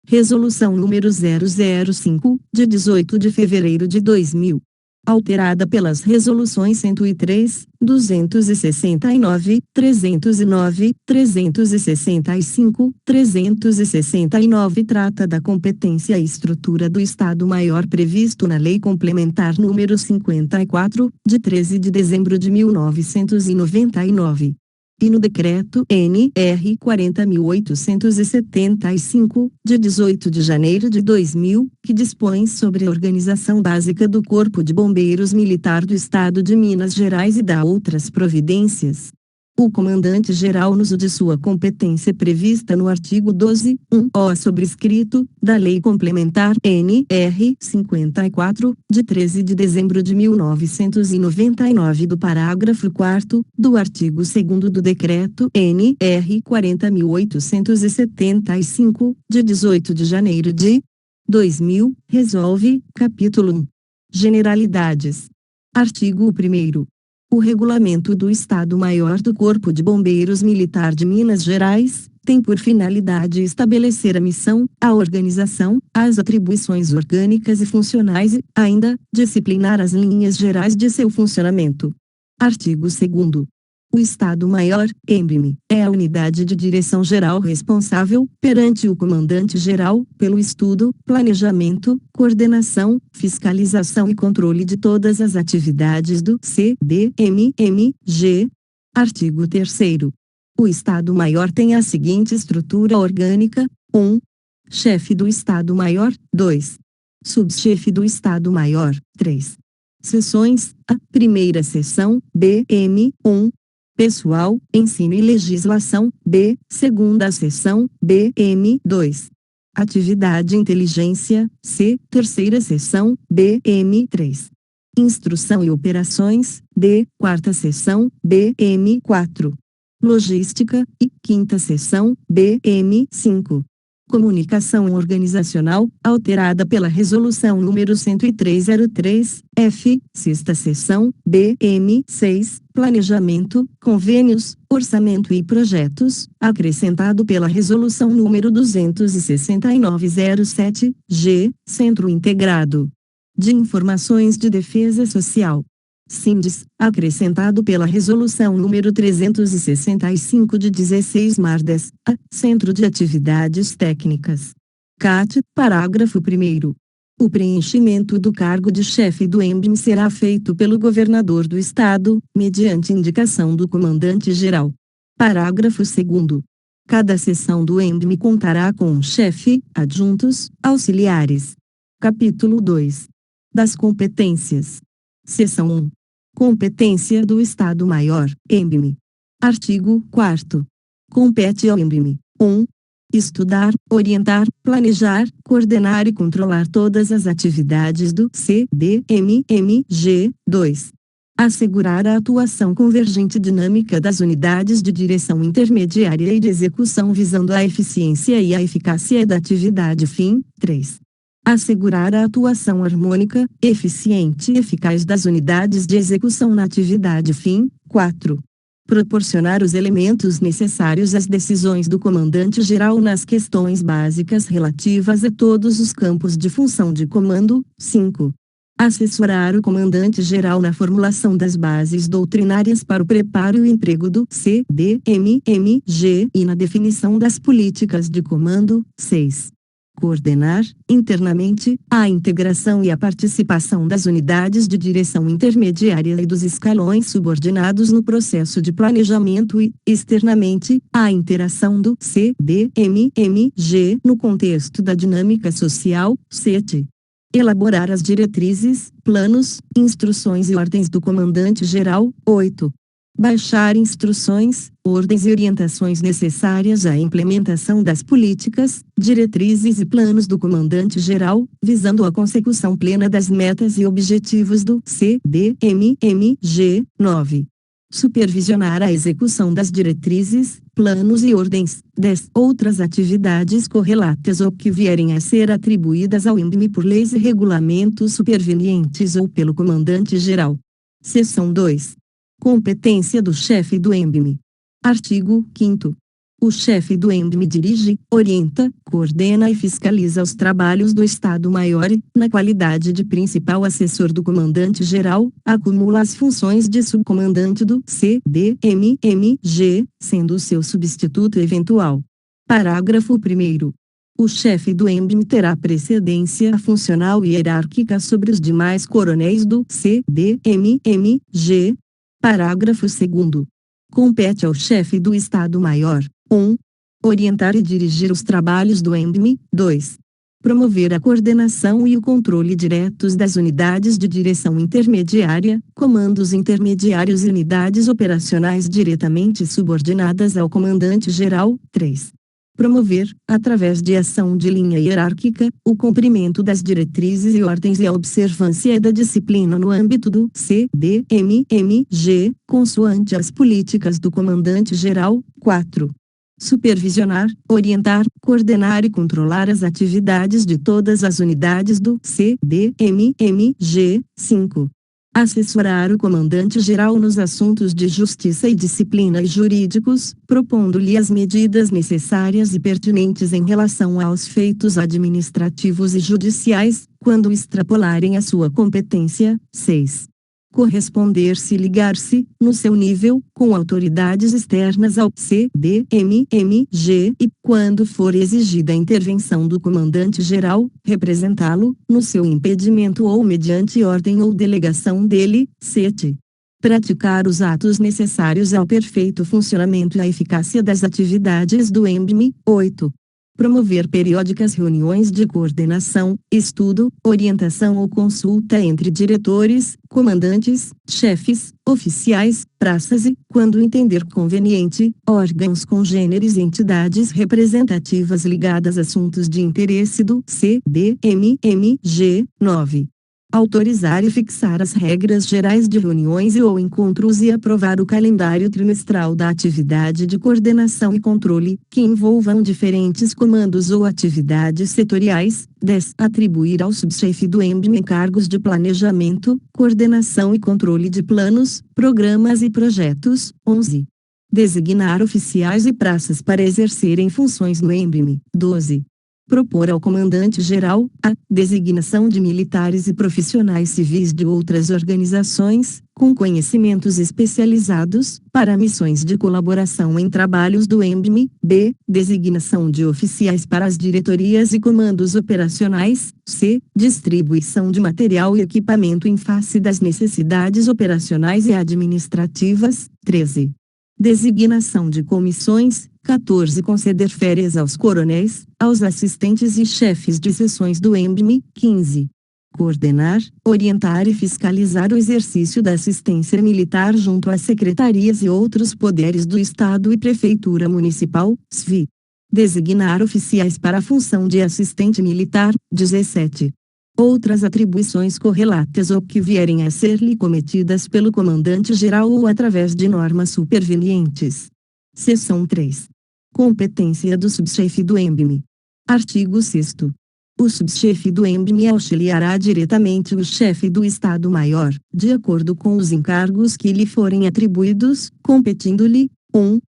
Resolução número 005, de 18 de fevereiro de 2000. Alterada pelas resoluções 103, 269, 309, 365, 369 trata da competência e estrutura do Estado-Maior previsto na Lei Complementar número 54, de 13 de dezembro de 1999. E no Decreto N.R. 40.875, de 18 de janeiro de 2000, que dispõe sobre a organização básica do Corpo de Bombeiros Militar do Estado de Minas Gerais e dá outras providências. O comandante-geral, no uso de sua competência prevista no artigo 12.1-o sobrescrito, da Lei Complementar N.R. 54, de 13 de dezembro de 1999 do parágrafo 4º, do artigo 2º do Decreto N.R. 40.875, de 18 de janeiro de 2000, resolve, capítulo 1. Generalidades. Artigo 1º. O Regulamento do Estado-Maior do Corpo de Bombeiros Militar de Minas Gerais tem por finalidade estabelecer a missão, a organização, as atribuições orgânicas e funcionais e, ainda, disciplinar as linhas gerais de seu funcionamento. Artigo 2º. O Estado-Maior, EMBME, é a unidade de direção geral responsável, perante o Comandante-Geral, pelo estudo, planejamento, coordenação, fiscalização e controle de todas as atividades do CDMMG. Artigo 3º. O Estado-Maior tem a seguinte estrutura orgânica: 1. Chefe do Estado-Maior, 2. Subchefe do Estado-Maior, 3. Seções: A. Primeira seção, BM, 1. Pessoal, Ensino e Legislação, B. Segunda seção, BM, 2. Atividade e Inteligência, C. Terceira seção, BM, 3. Instrução e Operações, D. Quarta seção, BM, 4. Logística, I. Quinta seção, BM, 5. Comunicação Organizacional, alterada pela Resolução número 10303, F. Sexta seção, BM, 6. Planejamento, Convênios, Orçamento e Projetos, acrescentado pela Resolução número 26907, G. Centro Integrado de Informações de Defesa Social. SINDES, acrescentado pela Resolução número 365 de 16 Mardes, A. Centro de Atividades Técnicas. CAT, parágrafo 1º. O preenchimento do cargo de chefe do EMBME será feito pelo governador do Estado, mediante indicação do comandante-geral. Parágrafo 2º. Cada seção do EMBME contará com um chefe, adjuntos, auxiliares. Capítulo 2. Das competências. Seção 1. Competência do Estado-Maior, EMBME. Artigo 4º. Compete ao EMBME: 1. Estudar, orientar, planejar, coordenar e controlar todas as atividades do CDMMG. 2. Assegurar a atuação convergente dinâmica das unidades de direção intermediária e de execução visando a eficiência e a eficácia da atividade fim. 3. Assegurar a atuação harmônica, eficiente e eficaz das unidades de execução na atividade fim. 4. Proporcionar os elementos necessários às decisões do comandante-geral nas questões básicas relativas a todos os campos de função de comando. 5. Assessorar o comandante-geral na formulação das bases doutrinárias para o preparo e o emprego do CDMMG e na definição das políticas de comando. 6. Coordenar, internamente, a integração e a participação das unidades de direção intermediária e dos escalões subordinados no processo de planejamento e, externamente, a interação do CDMMG no contexto da dinâmica social, CET. Elaborar as diretrizes, planos, instruções e ordens do comandante-geral. 8. Baixar instruções, ordens e orientações necessárias à implementação das políticas, diretrizes e planos do comandante-geral, visando a consecução plena das metas e objetivos do CDMMG. 9. Supervisionar a execução das diretrizes, planos e ordens, 10. Outras atividades correlatas ou que vierem a ser atribuídas ao EMBME por leis e regulamentos supervenientes ou pelo comandante-geral. Seção 2. Competência do chefe do EMBME. Artigo 5º. O chefe do ENDM dirige, orienta, coordena e fiscaliza os trabalhos do Estado-Maior e, na qualidade de principal assessor do comandante-geral, acumula as funções de subcomandante do CDMMG, sendo seu substituto eventual. Parágrafo 1º. O chefe do ENDM terá precedência funcional e hierárquica sobre os demais coronéis do CDMMG. Parágrafo 2º. Compete ao chefe do Estado-Maior: 1. Orientar e dirigir os trabalhos do ENDM. 2. Promover a coordenação e o controle diretos das unidades de direção intermediária, comandos intermediários e unidades operacionais diretamente subordinadas ao comandante-geral. 3. Promover, através de ação de linha hierárquica, o cumprimento das diretrizes e ordens e a observância da disciplina no âmbito do CDMMG, consoante as políticas do comandante-geral. 4. Supervisionar, orientar, coordenar e controlar as atividades de todas as unidades do CDMMG. 5. Assessorar o comandante-geral nos assuntos de justiça e disciplina e jurídicos, propondo-lhe as medidas necessárias e pertinentes em relação aos feitos administrativos e judiciais, quando extrapolarem a sua competência. 6. Corresponder-se e ligar-se, no seu nível, com autoridades externas ao CDMMG e, quando for exigida a intervenção do comandante-geral, representá-lo, no seu impedimento ou mediante ordem ou delegação dele. 7. Praticar os atos necessários ao perfeito funcionamento e à eficácia das atividades do ENDM. 8. Promover periódicas reuniões de coordenação, estudo, orientação ou consulta entre diretores, comandantes, chefes, oficiais, praças e, quando entender conveniente, órgãos congêneres e entidades representativas ligadas a assuntos de interesse do CDMMG. 9. Autorizar e fixar as regras gerais de reuniões e ou encontros e aprovar o calendário trimestral da atividade de coordenação e controle, que envolvam diferentes comandos ou atividades setoriais. 10. Atribuir ao subchefe do ENDM encargos de planejamento, coordenação e controle de planos, programas e projetos. 11. Designar oficiais e praças para exercerem funções no ENDM. 12. Propor ao comandante-geral a designação de militares e profissionais civis de outras organizações, com conhecimentos especializados, para missões de colaboração em trabalhos do ENDM. B. Designação de oficiais para as diretorias e comandos operacionais. C. Distribuição de material e equipamento em face das necessidades operacionais e administrativas. 13. Designação de comissões. 14. Conceder férias aos coronéis, aos assistentes e chefes de seções do ENDM. 15. Coordenar, orientar e fiscalizar o exercício da assistência militar junto às secretarias e outros poderes do Estado e Prefeitura Municipal, SVI. Designar oficiais para a função de assistente militar. 17. Outras atribuições correlatas ou que vierem a ser-lhe cometidas pelo comandante-geral ou através de normas supervenientes. Seção 3. Competência do subchefe do ENDM. Artigo 6º. O subchefe do ENDM auxiliará diretamente o chefe do Estado-Maior, de acordo com os encargos que lhe forem atribuídos, competindo-lhe: 1.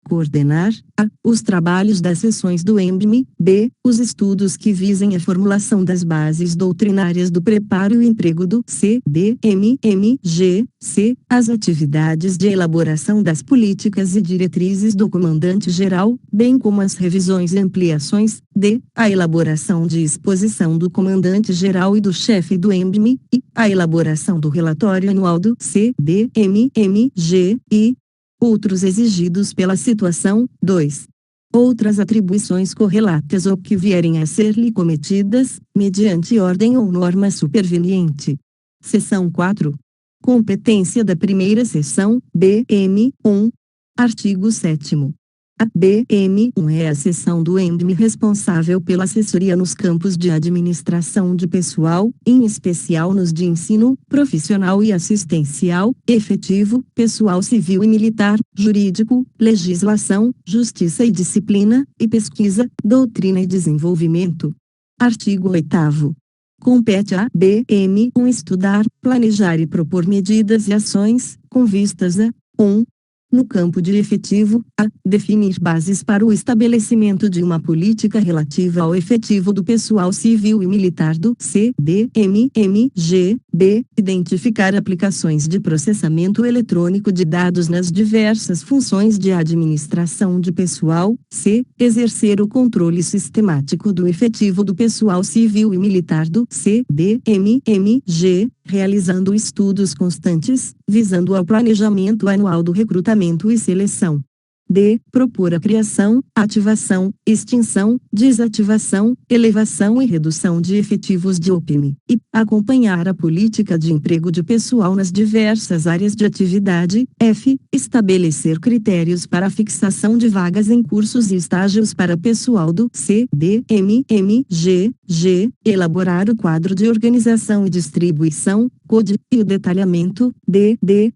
Coordenar a. Os trabalhos das seções do ENDM. B. Os estudos que visem a formulação das bases doutrinárias do preparo e emprego do CDMMG. C. As atividades de elaboração das políticas e diretrizes do comandante-geral, bem como as revisões e ampliações. D. A elaboração de exposição do comandante-geral e do chefe do ENDM. E. A elaboração do relatório anual do CDMMG. E outros exigidos pela situação. 2. Outras atribuições correlatas ou que vierem a ser-lhe cometidas, mediante ordem ou norma superveniente. Seção 4. Competência da primeira seção, BM 1. Artigo 7º. A BM1 é a seção do ENDM responsável pela assessoria nos campos de administração de pessoal, em especial nos de ensino, profissional e assistencial, efetivo, pessoal civil e militar, jurídico, legislação, justiça e disciplina, e pesquisa, doutrina e desenvolvimento. Artigo 8º. Compete à BM1 estudar, planejar e propor medidas e ações, com vistas a: 1. No campo de efetivo, a. Definir bases para o estabelecimento de uma política relativa ao efetivo do pessoal civil e militar do CDMMG. B. Identificar aplicações de processamento eletrônico de dados nas diversas funções de administração de pessoal. C. Exercer o controle sistemático do efetivo do pessoal civil e militar do CDMMG, realizando estudos constantes, visando ao planejamento anual do recrutamento e seleção. D. Propor a criação, ativação, extinção, desativação, elevação e redução de efetivos de OPM. E. Acompanhar a política de emprego de pessoal nas diversas áreas de atividade. F. Estabelecer critérios para a fixação de vagas em cursos e estágios para pessoal do CDMMG. G. Elaborar o quadro de organização e distribuição, CODE, e o detalhamento,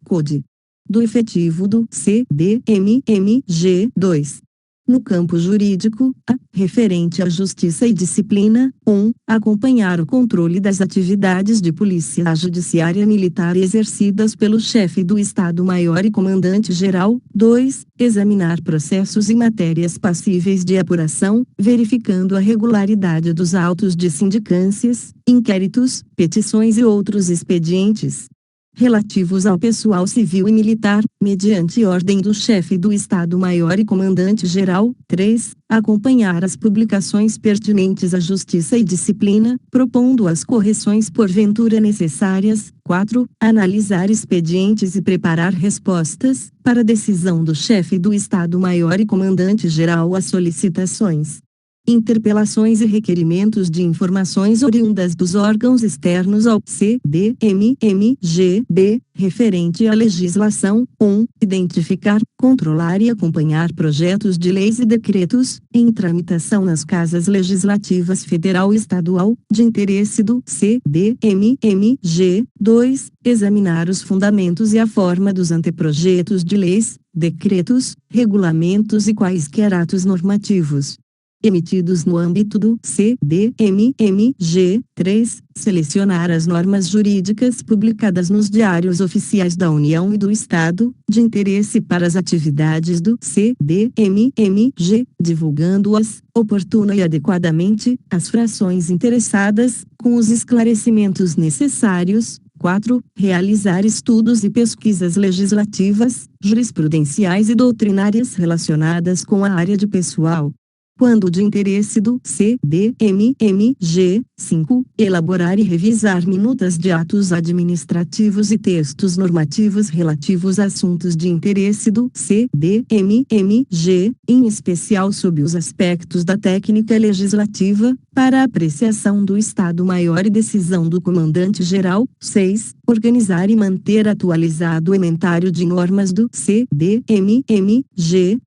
CODE, do efetivo do CDMMG. 2. No campo jurídico, a. Referente à justiça e disciplina. 1. Acompanhar o controle das atividades de polícia judiciária militar exercidas pelo chefe do Estado-Maior e comandante-geral. 2. Examinar processos e matérias passíveis de apuração, verificando a regularidade dos autos de sindicâncias, inquéritos, petições e outros expedientes relativos ao pessoal civil e militar, mediante ordem do chefe do Estado-Maior e comandante-geral. 3. Acompanhar as publicações pertinentes à justiça e disciplina, propondo as correções porventura necessárias. 4. Analisar expedientes e preparar respostas, para decisão do chefe do Estado-Maior e comandante-geral às solicitações, interpelações e requerimentos de informações oriundas dos órgãos externos ao CDMMG. B. Referente à legislação. 1. Identificar, controlar e acompanhar projetos de leis e decretos, em tramitação nas casas legislativas federal e estadual, de interesse do CDMMG. 2. Examinar os fundamentos e a forma dos anteprojetos de leis, decretos, regulamentos e quaisquer atos normativos emitidos no âmbito do CDMMG. 3. Selecionar as normas jurídicas publicadas nos diários oficiais da União e do Estado, de interesse para as atividades do CDMMG, divulgando-as, oportuna e adequadamente, às frações interessadas, com os esclarecimentos necessários. 4. Realizar estudos e pesquisas legislativas, jurisprudenciais e doutrinárias relacionadas com a área de pessoal, quando de interesse do CDMMG. 5. Elaborar e revisar minutas de atos administrativos e textos normativos relativos a assuntos de interesse do CDMMG, em especial sob os aspectos da técnica legislativa, para apreciação do Estado-Maior e decisão do Comandante-Geral. 6. Organizar e manter atualizado o inventário de normas do CDMMG,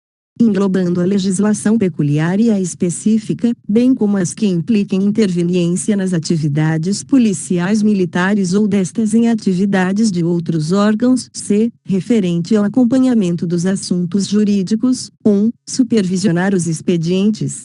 englobando a legislação peculiar e a específica, bem como as que impliquem interveniência nas atividades policiais militares ou destas em atividades de outros órgãos. C. Referente ao acompanhamento dos assuntos jurídicos. 1. Supervisionar os expedientes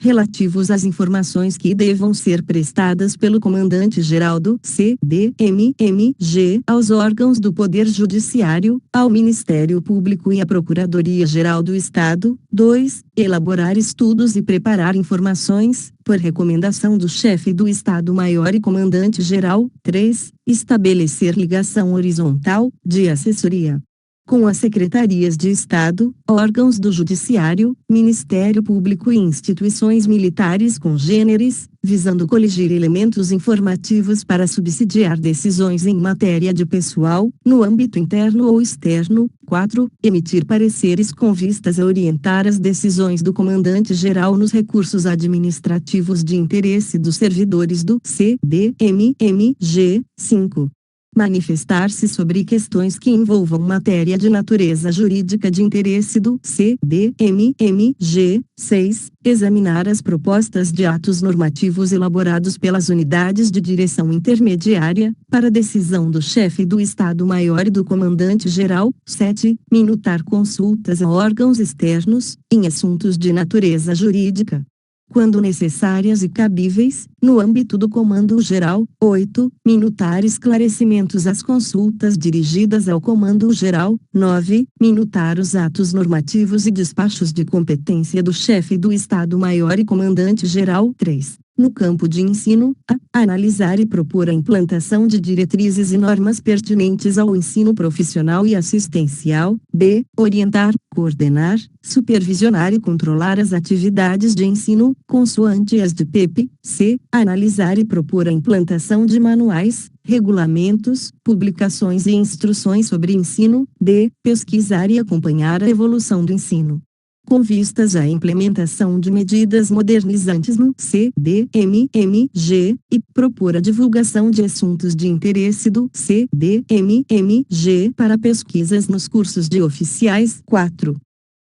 relativos às informações que devam ser prestadas pelo comandante-geral do CDMMG aos órgãos do Poder Judiciário, ao Ministério Público e à Procuradoria-Geral do Estado. 2. Elaborar estudos e preparar informações, por recomendação do chefe do Estado-Maior e comandante-geral. 3. Estabelecer ligação horizontal, de assessoria, com as secretarias de Estado, órgãos do Judiciário, Ministério Público e instituições militares congêneres, visando coligir elementos informativos para subsidiar decisões em matéria de pessoal, no âmbito interno ou externo. 4. Emitir pareceres com vistas a orientar as decisões do comandante-geral nos recursos administrativos de interesse dos servidores do CDMMG. 5. Manifestar-se sobre questões que envolvam matéria de natureza jurídica de interesse do CDMMG. 6. Examinar as propostas de atos normativos elaborados pelas unidades de direção intermediária, para decisão do chefe do Estado-Maior e do Comandante-Geral. 7. Minutar consultas a órgãos externos, em assuntos de natureza jurídica, quando necessárias e cabíveis, no âmbito do Comando Geral. 8. Minutar esclarecimentos às consultas dirigidas ao Comando Geral. 9. Minutar os atos normativos e despachos de competência do chefe do Estado-Maior e Comandante-Geral. 3. No campo de ensino, a. Analisar e propor a implantação de diretrizes e normas pertinentes ao ensino profissional e assistencial. B. Orientar, coordenar, supervisionar e controlar as atividades de ensino, consoante as de PEP. C. Analisar e propor a implantação de manuais, regulamentos, publicações e instruções sobre ensino. D. Pesquisar e acompanhar a evolução do ensino, com vistas à implementação de medidas modernizantes no CDMMG, e propor a divulgação de assuntos de interesse do CDMMG para pesquisas nos cursos de oficiais. 4.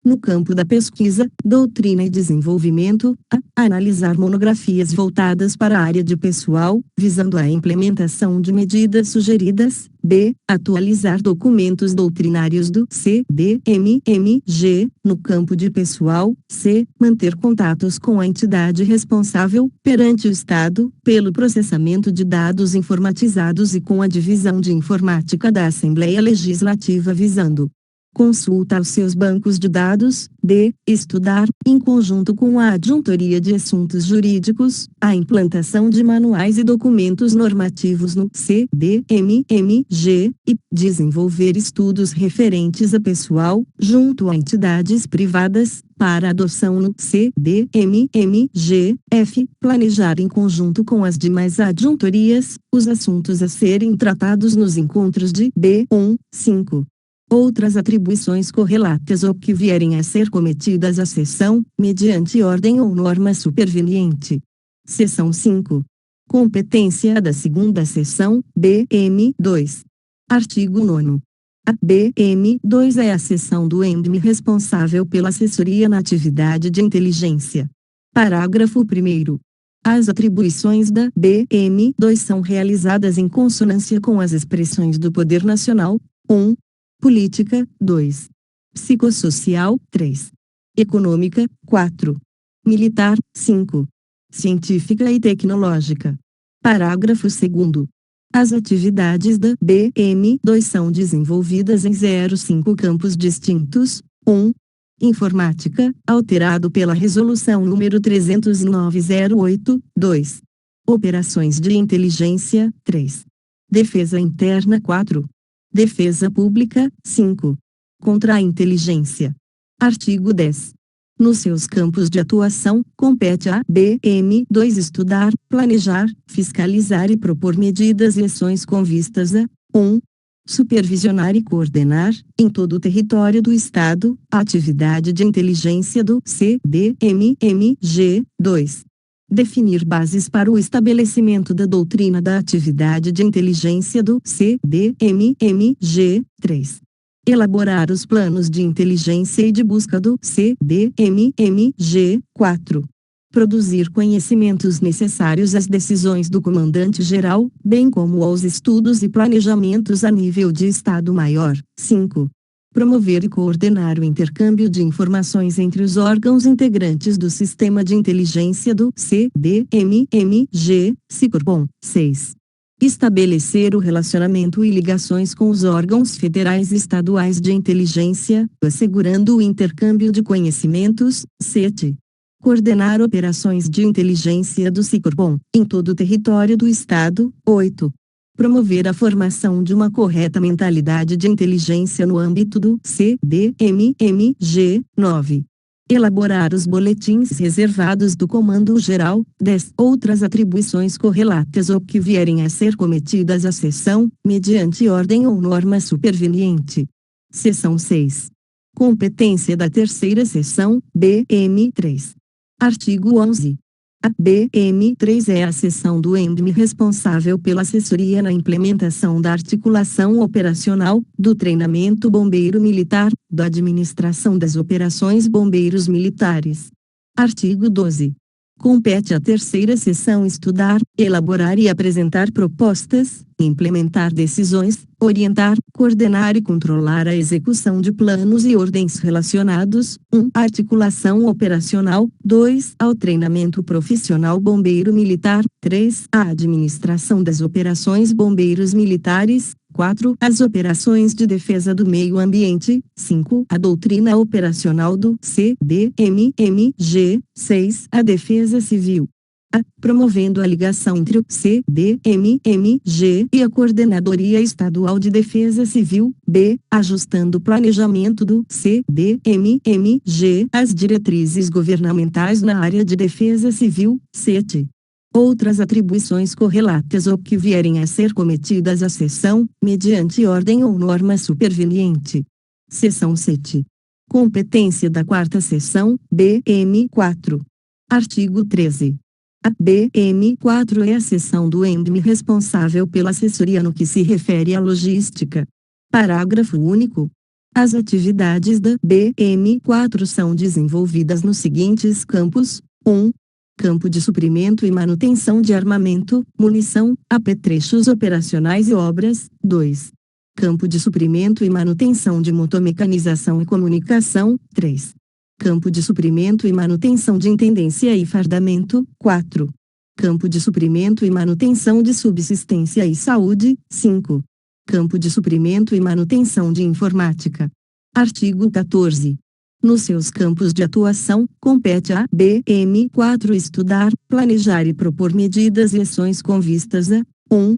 No campo da pesquisa, doutrina e desenvolvimento, a. Analisar monografias voltadas para a área de pessoal, visando a implementação de medidas sugeridas. B. Atualizar documentos doutrinários do CDMMG, no campo de pessoal. C. Manter contatos com a entidade responsável, perante o Estado, pelo processamento de dados informatizados e com a divisão de informática da Assembleia Legislativa visando consulta aos seus bancos de dados. D. Estudar, em conjunto com a Adjuntoria de Assuntos Jurídicos, a implantação de manuais e documentos normativos no CDMMG, e desenvolver estudos referentes a pessoal, junto a entidades privadas, para adoção no CDMMG. F. Planejar em conjunto com as demais adjuntorias, os assuntos a serem tratados nos encontros de B1. 5. Outras atribuições correlatas ou que vierem a ser cometidas à seção, mediante ordem ou norma superveniente. Seção 5. Competência da segunda seção, BM2. Artigo 9º. A BM2 é a seção do ENDM responsável pela assessoria na atividade de inteligência. Parágrafo 1º. As atribuições da BM2 são realizadas em consonância com as expressões do Poder Nacional. 1. Política. 2. Psicossocial. 3. Econômica. 4. Militar. 5. Científica e tecnológica. Parágrafo 2º. As atividades da BM2 são desenvolvidas em 05 campos distintos. 1. Informática, alterado pela Resolução nº 309/08. 2. Operações de inteligência. 3. Defesa interna. 4. Defesa pública. 5. Contra-inteligência. Artigo 10. Nos seus campos de atuação, compete à BM2 estudar, planejar, fiscalizar e propor medidas e ações com vistas a 1. Supervisionar e coordenar, em todo o território do Estado, a atividade de inteligência do CDMMG. 2. Definir bases para o estabelecimento da doutrina da atividade de inteligência do CDMMG. 3. Elaborar os planos de inteligência e de busca do CDMMG. 4. Produzir conhecimentos necessários às decisões do Comandante-Geral, bem como aos estudos e planejamentos a nível de Estado-Maior. 5. Promover e coordenar o intercâmbio de informações entre os órgãos integrantes do sistema de inteligência do CDMMG, Sicorbom. 6. Estabelecer o relacionamento e ligações com os órgãos federais e estaduais de inteligência, assegurando o intercâmbio de conhecimentos. 7. Coordenar operações de inteligência do Sicorbom, em todo o território do Estado. 8. Promover a formação de uma correta mentalidade de inteligência no âmbito do CDMMG. 9. Elaborar os boletins reservados do Comando Geral. 10. Outras atribuições correlatas ou que vierem a ser cometidas à seção, mediante ordem ou norma superveniente. Seção 6. Competência da terceira seção, BM3. Artigo 11. A BM3 é a seção do ENDM responsável pela assessoria na implementação da articulação operacional, do treinamento bombeiro militar, da administração das operações bombeiros militares. Artigo 12. Compete à terceira seção estudar, elaborar e apresentar propostas, implementar decisões, orientar, coordenar e controlar a execução de planos e ordens relacionados, 1. Articulação operacional, 2. Ao treinamento profissional bombeiro militar, 3. A administração das operações bombeiros militares, 4. As operações de defesa do meio ambiente, 5. A doutrina operacional do CDMMG, 6. A defesa civil. A. Promovendo a ligação entre o CDMMG e a Coordenadoria Estadual de Defesa Civil. B. Ajustando o planejamento do CDMMG às diretrizes governamentais na área de defesa civil. 7. Outras atribuições correlatas ou que vierem a ser cometidas à seção, mediante ordem ou norma superveniente. Seção 7. Competência da quarta seção, BM4. Artigo 13. A BM4 é a seção do ENDM responsável pela assessoria no que se refere à logística. Parágrafo único. As atividades da BM4 são desenvolvidas nos seguintes campos: 1. Campo de suprimento e manutenção de armamento, munição, apetrechos operacionais e obras. 2. Campo de suprimento e manutenção de motomecanização e comunicação. 3. Campo de suprimento e manutenção de intendência e fardamento. 4. Campo de suprimento e manutenção de subsistência e saúde. 5. Campo de suprimento e manutenção de informática. Artigo 14. Nos seus campos de atuação, compete à BM4 estudar, planejar e propor medidas e ações com vistas a 1.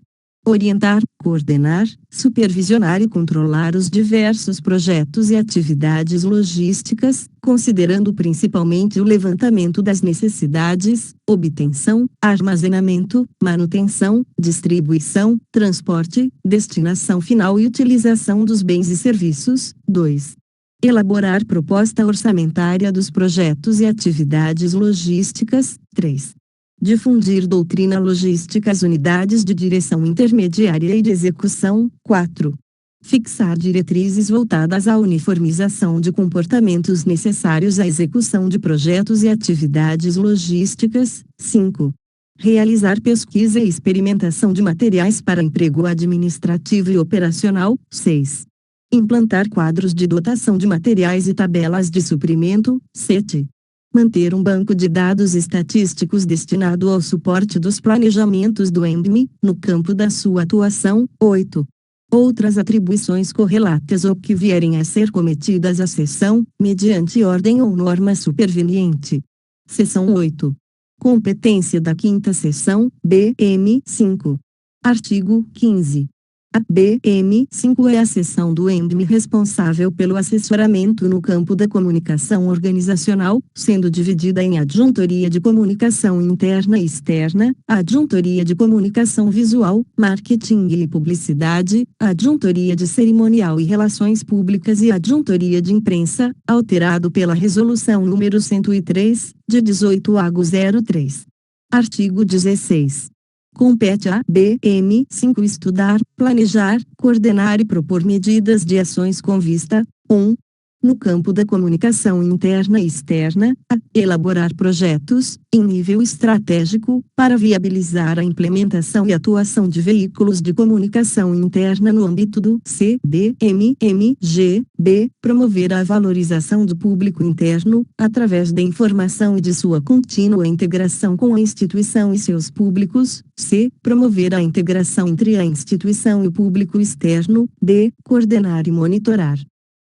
Orientar, coordenar, supervisionar e controlar os diversos projetos e atividades logísticas, considerando principalmente o levantamento das necessidades, obtenção, armazenamento, manutenção, distribuição, transporte, destinação final e utilização dos bens e serviços. 2. Elaborar proposta orçamentária dos projetos e atividades logísticas. 3. Difundir doutrina logística às unidades de direção intermediária e de execução. 4. Fixar diretrizes voltadas à uniformização de comportamentos necessários à execução de projetos e atividades logísticas. 5. Realizar pesquisa e experimentação de materiais para emprego administrativo e operacional. 6. Implantar quadros de dotação de materiais e tabelas de suprimento. 7. Manter um banco de dados estatísticos destinado ao suporte dos planejamentos do ENDM, no campo da sua atuação. 8. Outras atribuições correlatas ou que vierem a ser cometidas à seção, mediante ordem ou norma superveniente. Seção 8. Competência da quinta seção, BM5. Artigo 15. A BM5 é a seção do ENDM responsável pelo assessoramento no campo da comunicação organizacional, sendo dividida em adjuntoria de comunicação interna e externa, adjuntoria de comunicação visual, marketing e publicidade, adjuntoria de cerimonial e relações públicas e adjuntoria de imprensa, alterado pela Resolução nº 103, de 18/03. Artigo 16. Compete à BM5 estudar, planejar, coordenar e propor medidas de ações com vista, 1. No campo da comunicação interna e externa, a elaborar projetos, em nível estratégico, para viabilizar a implementação e atuação de veículos de comunicação interna no âmbito do CDMMG. B. Promover a valorização do público interno, através da informação e de sua contínua integração com a instituição e seus públicos. C. Promover a integração entre a instituição e o público externo. D. Coordenar e monitorar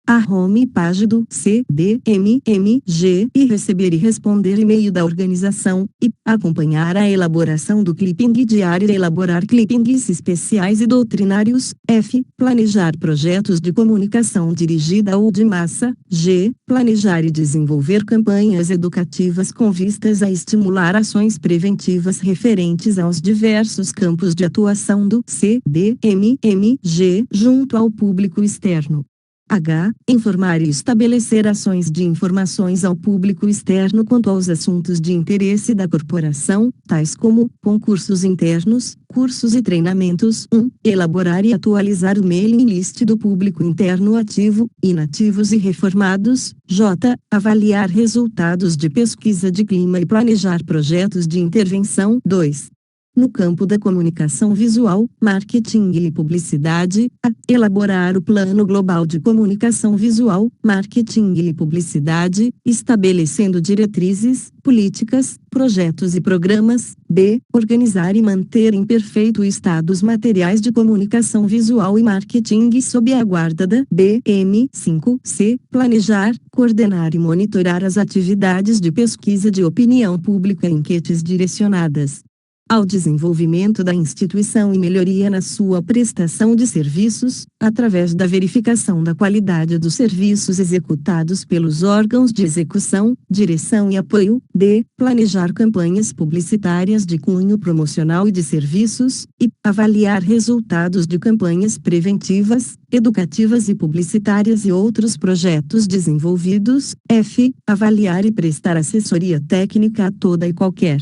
a homepage do CDMMG e receber e responder e-mail da organização, e acompanhar a elaboração do clipping diário e elaborar clippings especiais e doutrinários. F. Planejar projetos de comunicação dirigida ou de massa. G. Planejar e desenvolver campanhas educativas com vistas a estimular ações preventivas referentes aos diversos campos de atuação do CDMMG junto ao público externo. H. Informar e estabelecer ações de informações ao público externo quanto aos assuntos de interesse da corporação, tais como concursos internos, cursos e treinamentos. 1. Elaborar e atualizar o mailing list do público interno ativo, inativos e reformados. J. Avaliar resultados de pesquisa de clima e planejar projetos de intervenção. 2. No campo da comunicação visual, marketing e publicidade, a. Elaborar o Plano Global de Comunicação Visual, Marketing e Publicidade, estabelecendo diretrizes, políticas, projetos e programas. B. Organizar e manter em perfeito estado os materiais de comunicação visual e marketing sob a guarda da BM. 5. C. Planejar, coordenar e monitorar as atividades de pesquisa de opinião pública e enquetes direcionadas ao desenvolvimento da instituição e melhoria na sua prestação de serviços, através da verificação da qualidade dos serviços executados pelos órgãos de execução, direção e apoio. D. Planejar campanhas publicitárias de cunho promocional e de serviços, e avaliar resultados de campanhas preventivas, educativas e publicitárias e outros projetos desenvolvidos. F. Avaliar e prestar assessoria técnica a toda e qualquer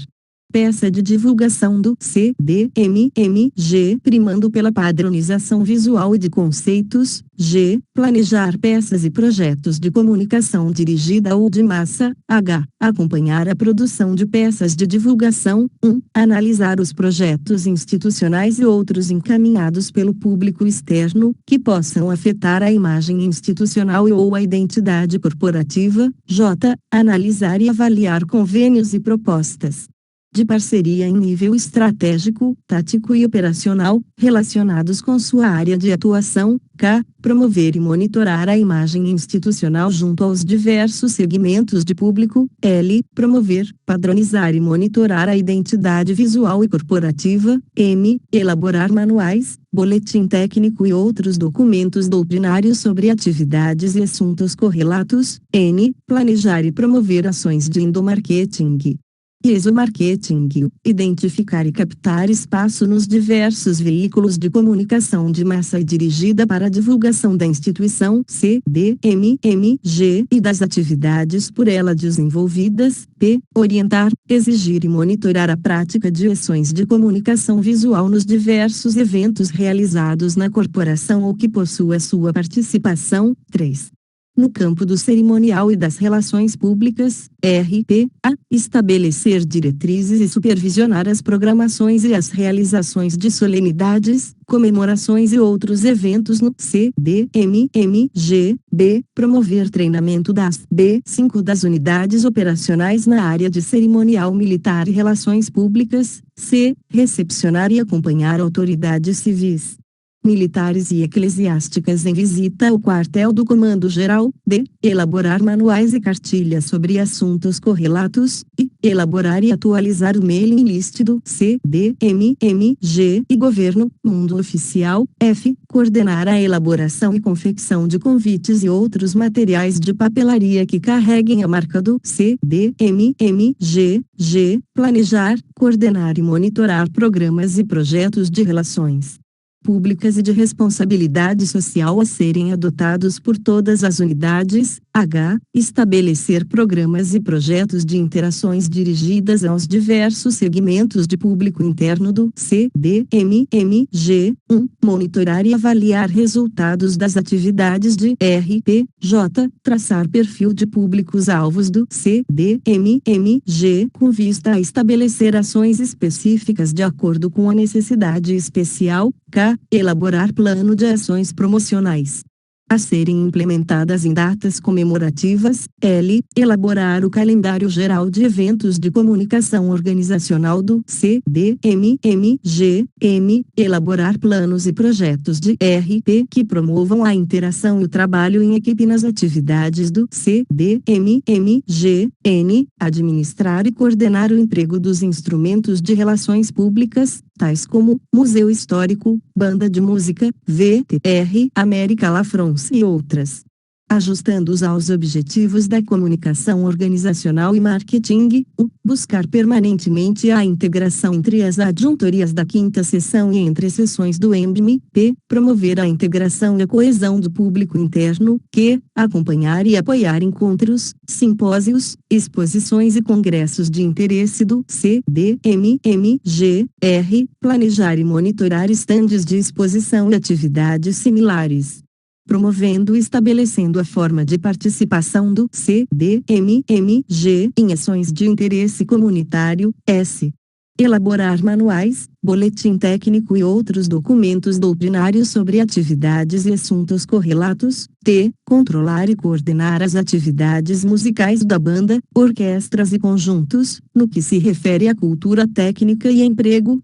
peça de divulgação do CDMMG, primando pela padronização visual e de conceitos. G. Planejar peças e projetos de comunicação dirigida ou de massa. H. Acompanhar a produção de peças de divulgação. 1. Analisar os projetos institucionais e outros encaminhados pelo público externo, que possam afetar a imagem institucional ou a identidade corporativa. J. Analisar e avaliar convênios e propostas de parceria em nível estratégico, tático e operacional, relacionados com sua área de atuação. K. Promover e monitorar a imagem institucional junto aos diversos segmentos de público. L. Promover, padronizar e monitorar a identidade visual e corporativa. M. Elaborar manuais, boletim técnico e outros documentos doutrinários sobre atividades e assuntos correlatos. N. Planejar e promover ações de endomarketing e exomarketing, identificar e captar espaço nos diversos veículos de comunicação de massa e dirigida para a divulgação da instituição CDMMG e das atividades por ela desenvolvidas. P. Orientar, exigir e monitorar a prática de ações de comunicação visual nos diversos eventos realizados na corporação ou que possua sua participação. 3. No campo do cerimonial e das relações públicas, RP, a. Estabelecer diretrizes e supervisionar as programações e as realizações de solenidades, comemorações e outros eventos no CDMMG. B. Promover treinamento das B5 das unidades operacionais na área de cerimonial militar e relações públicas. C. Recepcionar e acompanhar autoridades civis, militares e eclesiásticas em visita ao quartel do Comando-Geral. D. Elaborar manuais e cartilhas sobre assuntos correlatos. E. Elaborar e atualizar o mailing list do CDMMG e Governo, Mundo Oficial. F. Coordenar a elaboração e confecção de convites e outros materiais de papelaria que carreguem a marca do CDMMG. G. Planejar, coordenar e monitorar programas e projetos de relações públicas e de responsabilidade social a serem adotados por todas as unidades. H. Estabelecer programas e projetos de interações dirigidas aos diversos segmentos de público interno do CDMMG. 1. Monitorar e avaliar resultados das atividades de RP. J. Traçar perfil de públicos-alvos do CDMMG com vista a estabelecer ações específicas de acordo com a necessidade especial. K. Elaborar plano de ações promocionais a serem implementadas em datas comemorativas. L. Elaborar o calendário geral de eventos de comunicação organizacional do CDMMG. M. Elaborar planos e projetos de RP que promovam a interação e o trabalho em equipe nas atividades do CDMMG. N. Administrar e coordenar o emprego dos instrumentos de relações públicas, tais como Museu Histórico, Banda de Música, VTR, América La France e outras ajustando-os aos objetivos da comunicação organizacional e marketing. Buscar permanentemente a integração entre as adjuntorias da quinta seção e entre seções do EMBME. Promover a integração e a coesão do público interno. Acompanhar e apoiar encontros, simpósios, exposições e congressos de interesse do CDMMGR. Planejar e monitorar estandes de exposição e atividades similares, promovendo e estabelecendo a forma de participação do CDMMG em ações de interesse comunitário. Elaborar manuais, boletim técnico e outros documentos doutrinários sobre atividades e assuntos correlatos. Controlar e coordenar as atividades musicais da banda, orquestras e conjuntos, no que se refere à cultura técnica e emprego.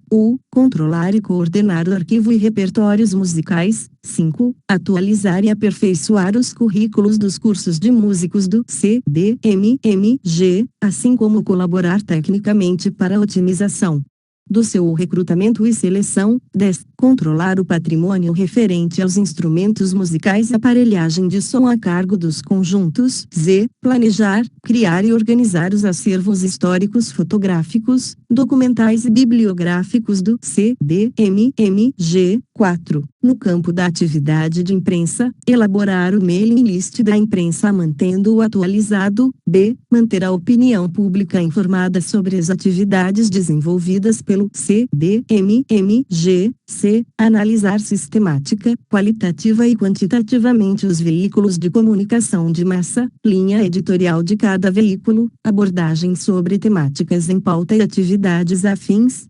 Controlar e coordenar o arquivo e repertórios musicais. 5. Atualizar e aperfeiçoar os currículos dos cursos de músicos do CDMMG, assim como colaborar tecnicamente para a otimização do seu recrutamento e seleção. 10. Controlar o patrimônio referente aos instrumentos musicais e aparelhagem de som a cargo dos conjuntos. Planejar, criar e organizar os acervos históricos fotográficos, documentais e bibliográficos do CDMMG. 4. No campo da atividade de imprensa, elaborar o mailing list da imprensa mantendo-o atualizado. Manter a opinião pública informada sobre as atividades desenvolvidas pelo CDMMG. Analisar sistemática, qualitativa e quantitativamente os veículos de comunicação de massa, linha editorial de cada veículo, abordagem sobre temáticas em pauta e atividades afins.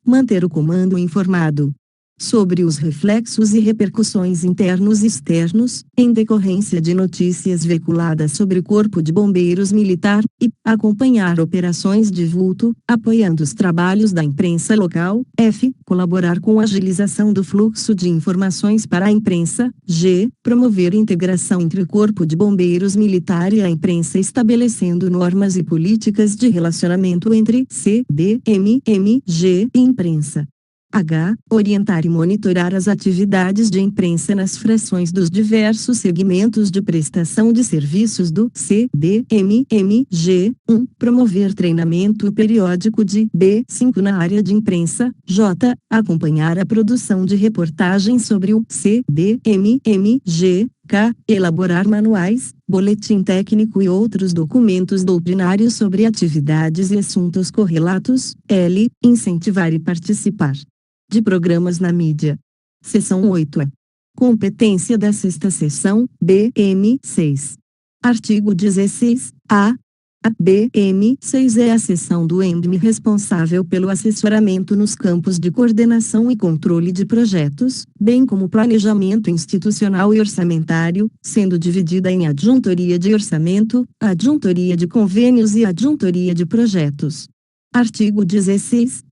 Manter o comando informado sobre os reflexos e repercussões internos e externos, em decorrência de notícias veiculadas sobre o Corpo de Bombeiros Militar, e acompanhar operações de vulto, apoiando os trabalhos da imprensa local. Colaborar com a agilização do fluxo de informações para a imprensa. Promover integração entre o Corpo de Bombeiros Militar e a imprensa, estabelecendo normas e políticas de relacionamento entre CDMMG e imprensa. Orientar e monitorar as atividades de imprensa nas frações dos diversos segmentos de prestação de serviços do CDMMG. Promover treinamento periódico de B5 na área de imprensa. Acompanhar a produção de reportagens sobre o CDMMG. Elaborar manuais, boletim técnico e outros documentos doutrinários sobre atividades e assuntos correlatos. Incentivar e participar de programas na mídia. Seção 8. Competência da sexta seção, BM6. Artigo 16. A BM6 é a seção do EMBME responsável pelo assessoramento nos campos de coordenação e controle de projetos, bem como planejamento institucional e orçamentário, sendo dividida em adjuntoria de orçamento, adjuntoria de convênios e adjuntoria de projetos. Artigo 16.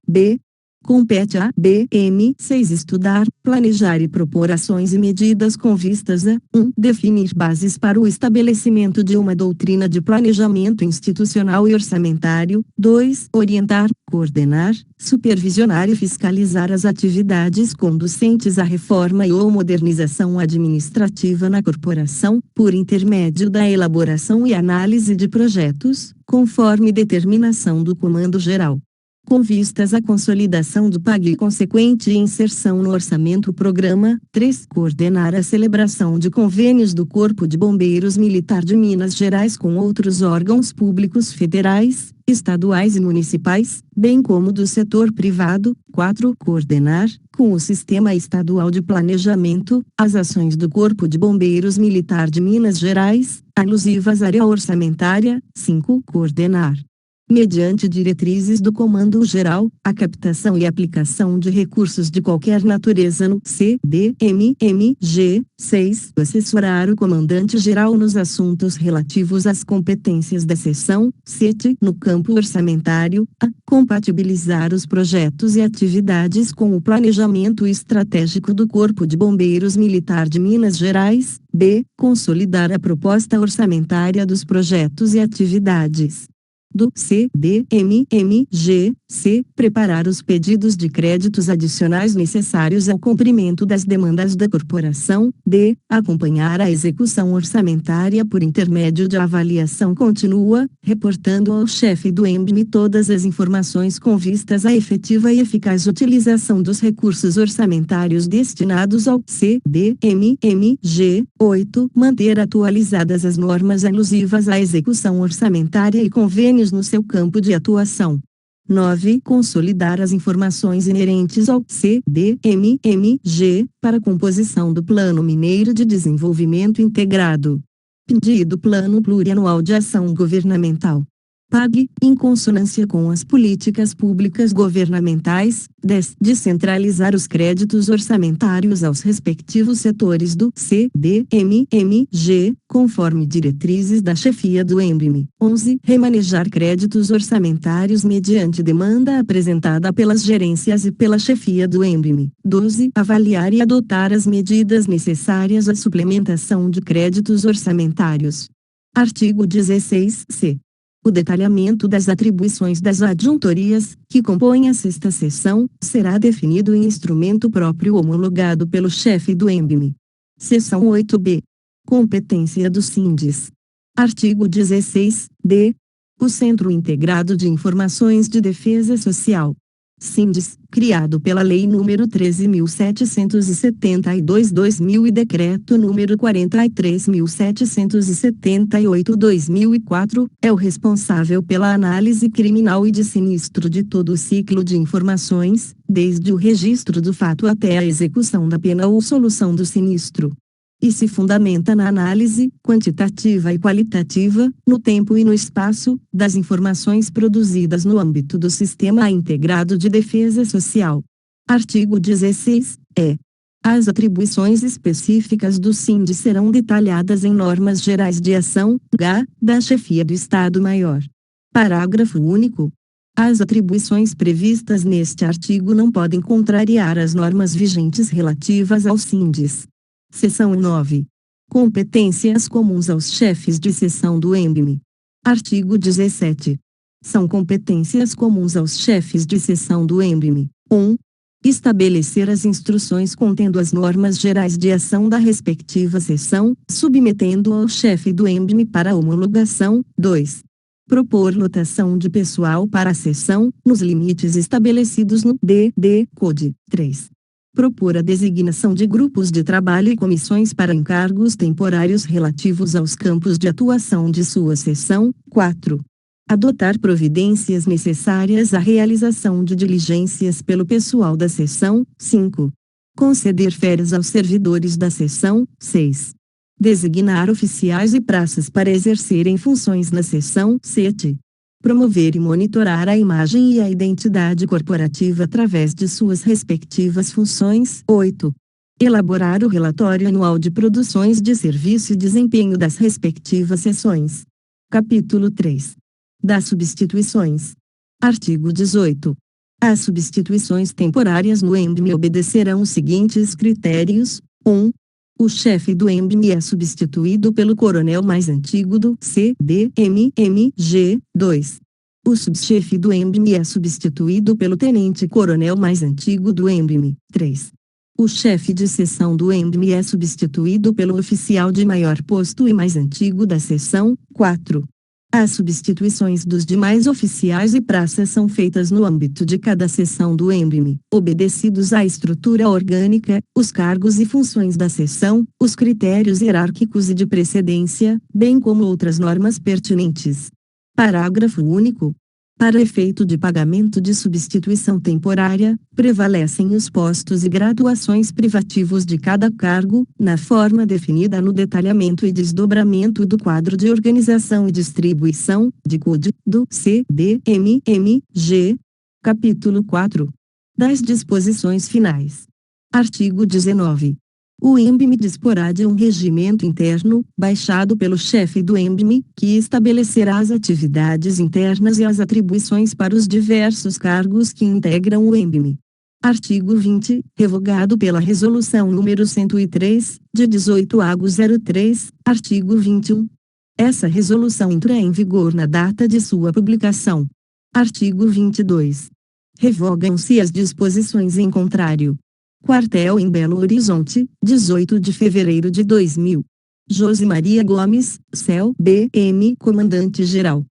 Compete à BM6 estudar, planejar e propor ações e medidas com vistas a: 1. Definir bases para o estabelecimento de uma doutrina de planejamento institucional e orçamentário. 2. Orientar, coordenar, supervisionar e fiscalizar as atividades conducentes à reforma e/ou modernização administrativa na corporação, por intermédio da elaboração e análise de projetos, conforme determinação do Comando Geral. Com vistas à consolidação do PAG e consequente inserção no orçamento programa. 3. Coordenar a celebração de convênios do Corpo de Bombeiros Militar de Minas Gerais com outros órgãos públicos federais, estaduais e municipais, bem como do setor privado. 4. Coordenar, com o Sistema Estadual de Planejamento, as ações do Corpo de Bombeiros Militar de Minas Gerais, alusivas à área orçamentária. 5. Coordenar, mediante diretrizes do Comando Geral, a captação e aplicação de recursos de qualquer natureza no CDMMG. 6. Assessorar o Comandante-Geral nos assuntos relativos às competências da seção. 7. No campo orçamentário, a compatibilizar os projetos e atividades com o planejamento estratégico do Corpo de Bombeiros Militar de Minas Gerais. B. Consolidar a proposta orçamentária dos projetos e atividades do CDMMG, c. Preparar os pedidos de créditos adicionais necessários ao cumprimento das demandas da corporação, d. Acompanhar a execução orçamentária por intermédio de avaliação contínua, reportando ao chefe do ENBM todas as informações com vistas à efetiva e eficaz utilização dos recursos orçamentários destinados ao CDMMG. 8. Manter atualizadas as normas alusivas à execução orçamentária e convênios no seu campo de atuação. 9. Consolidar as informações inerentes ao CDMMG, para a composição do Plano Mineiro de Desenvolvimento Integrado. PMD do Plano Plurianual de Ação Governamental. PAG, em consonância com as políticas públicas governamentais. 10. Descentralizar os créditos orçamentários aos respectivos setores do CDMMG, conforme diretrizes da chefia do ENBM. 11. Remanejar créditos orçamentários mediante demanda apresentada pelas gerências e pela chefia do ENBM. 12. Avaliar e adotar as medidas necessárias à suplementação de créditos orçamentários. Artigo 16-c. O detalhamento das atribuições das adjuntorias, que compõem a sexta seção, será definido em instrumento próprio homologado pelo chefe do ENBM. Seção 8b. Competência dos SINDIs. Artigo 16-d. O Centro Integrado de Informações de Defesa Social. SINDIS, criado pela Lei nº 13.772/2000 e Decreto nº 43.778/2004, é o responsável pela análise criminal e de sinistro de todo o ciclo de informações, desde o registro do fato até a execução da pena ou solução do sinistro. E se fundamenta na análise, quantitativa e qualitativa, no tempo e no espaço, das informações produzidas no âmbito do Sistema Integrado de Defesa Social. Artigo 16-e. As atribuições específicas do SINDI serão detalhadas em normas gerais de ação, GA, da chefia do Estado-Maior. Parágrafo único. As atribuições previstas neste artigo não podem contrariar as normas vigentes relativas aos SINDIs. Seção 9. Competências comuns aos chefes de seção do ENBM. Artigo 17. São competências comuns aos chefes de seção do ENBM. 1. Estabelecer as instruções contendo as normas gerais de ação da respectiva seção, submetendo ao chefe do ENBM para homologação. 2. Propor lotação de pessoal para a seção, nos limites estabelecidos no DD-CODE. 3. Propor a designação de grupos de trabalho e comissões para encargos temporários relativos aos campos de atuação de sua seção. 4. Adotar providências necessárias à realização de diligências pelo pessoal da seção. 5. Conceder férias aos servidores da seção. 6. Designar oficiais e praças para exercerem funções na seção. 7. Promover e monitorar a imagem e a identidade corporativa através de suas respectivas funções. 8. Elaborar o relatório anual de produções de serviço e desempenho das respectivas seções. Capítulo 3. Das substituições. Artigo 18. As substituições temporárias no ENBM obedecerão os seguintes critérios. 1. O chefe do ENBM é substituído pelo coronel mais antigo do CDMMG. 2. O subchefe do ENBM é substituído pelo tenente-coronel mais antigo do ENBM. 3. O chefe de seção do ENBM é substituído pelo oficial de maior posto e mais antigo da seção. 4. As substituições dos demais oficiais e praças são feitas no âmbito de cada seção do ENBM, obedecidos à estrutura orgânica, os cargos e funções da seção, os critérios hierárquicos e de precedência, bem como outras normas pertinentes. Parágrafo único. Para efeito de pagamento de substituição temporária, prevalecem os postos e graduações privativos de cada cargo, na forma definida no detalhamento e desdobramento do quadro de organização e distribuição, de CODE, do CDMMG. Capítulo 4. Das disposições finais. Artigo 19. O ENBM disporá de um regimento interno, baixado pelo chefe do ENBM, que estabelecerá as atividades internas e as atribuições para os diversos cargos que integram o ENBM. Artigo 20, revogado pela Resolução nº 103, de 18/03, artigo 21. Essa resolução entra em vigor na data de sua publicação. Artigo 22. Revogam-se as disposições em contrário. Quartel em Belo Horizonte, 18 de fevereiro de 2000. José Maria Gomes, CEL, BM, Comandante-Geral.